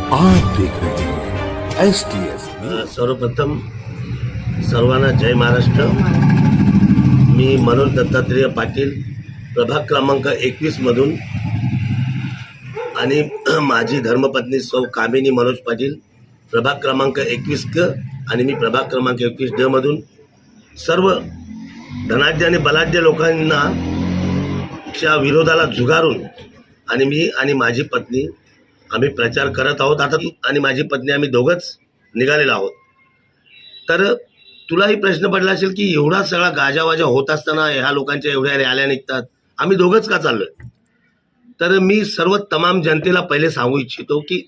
आप देख रहे हैं STS। सर्वप्रथम सर्वांना जय महाराष्ट्र। मी मनोज दत्तात्रेय पाटील, प्रभाग क्रमांक 21 मधून, आणि माझी धर्मपत्नी सौ कामिनी मनोज पाटील, प्रभाग क्रमांक 21 क, आणि मी प्रभाग क्रमांक 21 ड मधून सर्व धनाढ्य आणि बलाढ्य लोकांना च्या विरोधाला झुगारून आणि मी आणि माझी पत्नी आम्ही प्रचार करत आहोत। आता आणि माझी पत्नी आम्ही दोघंच निघालेलो आहोत। तर तुलाही प्रश्न पडला असेल की एवढा सगळा गाजावाजा होत असताना ह्या लोकांच्या एवढ्या रॅल्या निघतात, आम्ही दोघंच का चाललोय? तर मी सर्व तमाम जनतेला पहिले सांगू इच्छितो की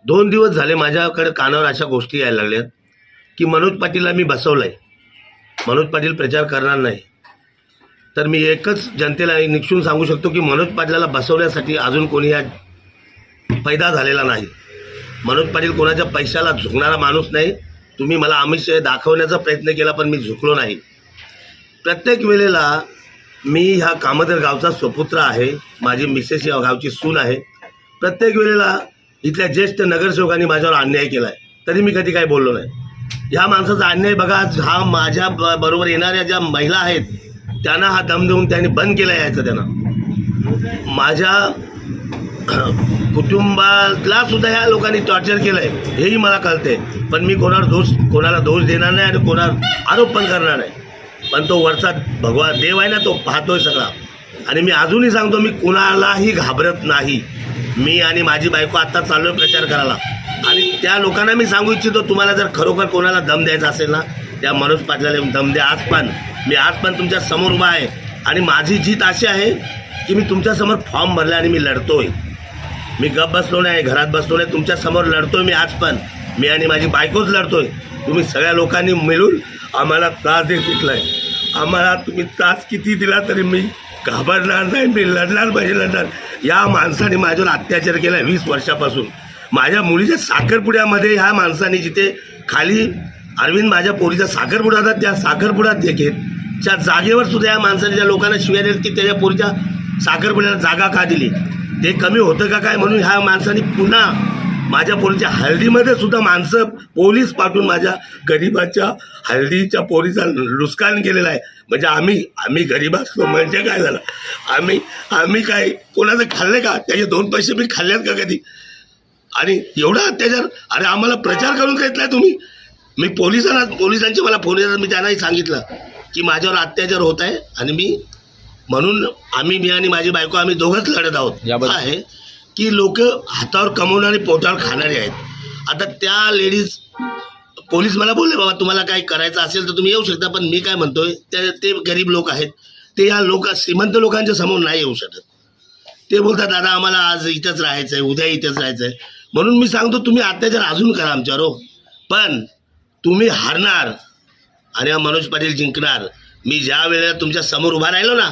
2 दिवस झाले माझ्याकडे कानावर अशा गोष्टी यायला लागल्यात की मनोज पाटीलला मी बसवलंय, मनोज पाटील प्रचार करणार नाही। तर मी एकच जनतेला निक्षून सांगू शकतो की मनोज पाटलाला बसवण्यासाठी अजून कोणी या पैदा झालेला नाही। मनोज पाटील कोणाच्या पैशाला झुकणारा माणूस नाही। तुम्ही मला आमिष दाखवण्याचा प्रयत्न केला पण मी झुकलो नाही। प्रत्येक वेळेला मी ह्या कामदर गावचा सुपुत्र आहे, माझी मिसेस या गावची सून आहे। प्रत्येक वेळेला इथल्या ज्येष्ठ नगरसेवकांनी माझ्यावर अन्याय केला आहे, तरी मी कधी काही बोललो नाही। ह्या माणसाचा अन्याय बघा, हा माझ्या बरोबर येणाऱ्या ज्या महिला आहेत त्यांना हा दम देऊन त्यांनी बंद केला यायचं। त्यांना माझ्या कुटुंबाला सुद्धा ह्या लोकांनी टॉर्चर केलंय हेही मला कळते, पण मी कोणाला दोष देणार नाही आणि कोणावर आरोप पण करणार नाही। पण तो वरचा भगवान देव आहे ना, तो पाहतोय सगळा। आणि मी अजूनही सांगतो, मी कुणालाही घाबरत नाही। मी आणि माझी बायको आत्ता चाललोय प्रचार करायला, आणि त्या लोकांना मी सांगू इच्छितो, तुम्हाला जर खरोखर कोणाला दम द्यायचा असेल ना, त्या मनोज पाटलाला दम द्या। मी आज पण तुमच्या समोर उभा आहे, आणि माझी जीत अशी आहे की मी तुमच्यासमोर फॉर्म भरला आणि मी लढतोय। मी गप बसलो नाही, घरात बसलो नाही, तुमच्या समोर लढतोय मी आज पण। मी आणि माझी बायकोच लढतोय। तुम्ही सगळ्या लोकांनी मिळून आम्हाला त्रास देत घेतलाय। आम्हाला तुम्ही त्रास किती दिला तरी मी घाबरणार नाही, मी लढणार म्हणजे लढणार। या माणसाने माझ्यावर अत्याचार केला 20 वर्षापासून। माझ्या मुलीच्या साखरपुड्यामध्ये ह्या माणसाने, जिथे खाली अरविंद माझ्या पोरीचा साखरपुडा होता, त्या साखरपुड्यात च्या जागेवर सुद्धा या माणसाने ज्या लोकांना शिव्या दिल्या की त्याच्या पोरीच्या साखरपुड्याला जागा का दिली, ते कमी होतं का काय म्हणून ह्या माणसाने पुन्हा माझ्या पोरीच्या हळदीमध्ये सुद्धा माणसं पोलीस पाठवून माझ्या गरीबाच्या हळदीच्या पोरीचा नुकसान केलेलं आहे। म्हणजे आम्ही गरीब असतो म्हणजे काय झालं? आम्ही काय कोणाचं खाल्लं का? त्याचे 2 पैसे मी खाल्ल्यात का कधी? आणि एवढा अत्याचार! अरे आम्हाला प्रचार करून देत नाही तुम्ही। मी पोलिसांचे मला फोन येतात, मी त्यांनाही सांगितलं की माझ्यावर अत्याचार होत आहे, आणि म्हणून मी आणि माझी बायको आम्ही दोघंच लढत आहोत। आहे की लोक हातावर कमवणारे पोटावर खाणारे आहेत। आता त्या लेडीज पोलीस मला बोलले, बाबा तुम्हाला काही करायचं असेल तर तुम्ही येऊ शकता, पण मी काय म्हणतोय, ते गरीब लोक आहेत, ते या श्रीमंत लोकांच्या समोर नाही येऊ शकत। ते बोलतात दादा आम्हाला आज इथंच राहायचं आहे, उद्या इथंच राहायचं आहे। म्हणून मी सांगतो, तुम्ही अत्याचार अजून करा आमच्यावर, पण तुम्ही हारणार आणि मनोज पाटील जिंकणार। मी ज्या वेळेला तुमच्या समोर उभा राहिलो ना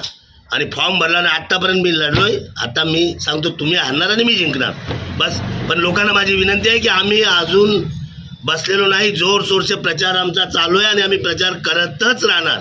आणि फॉर्म भरला ना, आत्तापर्यंत मी लढलोय, आता मी सांगतो तुम्ही हारणार आणि मी जिंकणार बस। पण लोकांना माझी विनंती आहे की आम्ही अजून बसलेलो नाही, जोरशोरचे प्रचार आमचा चालू आहे आणि आम्ही प्रचार करतच राहणार।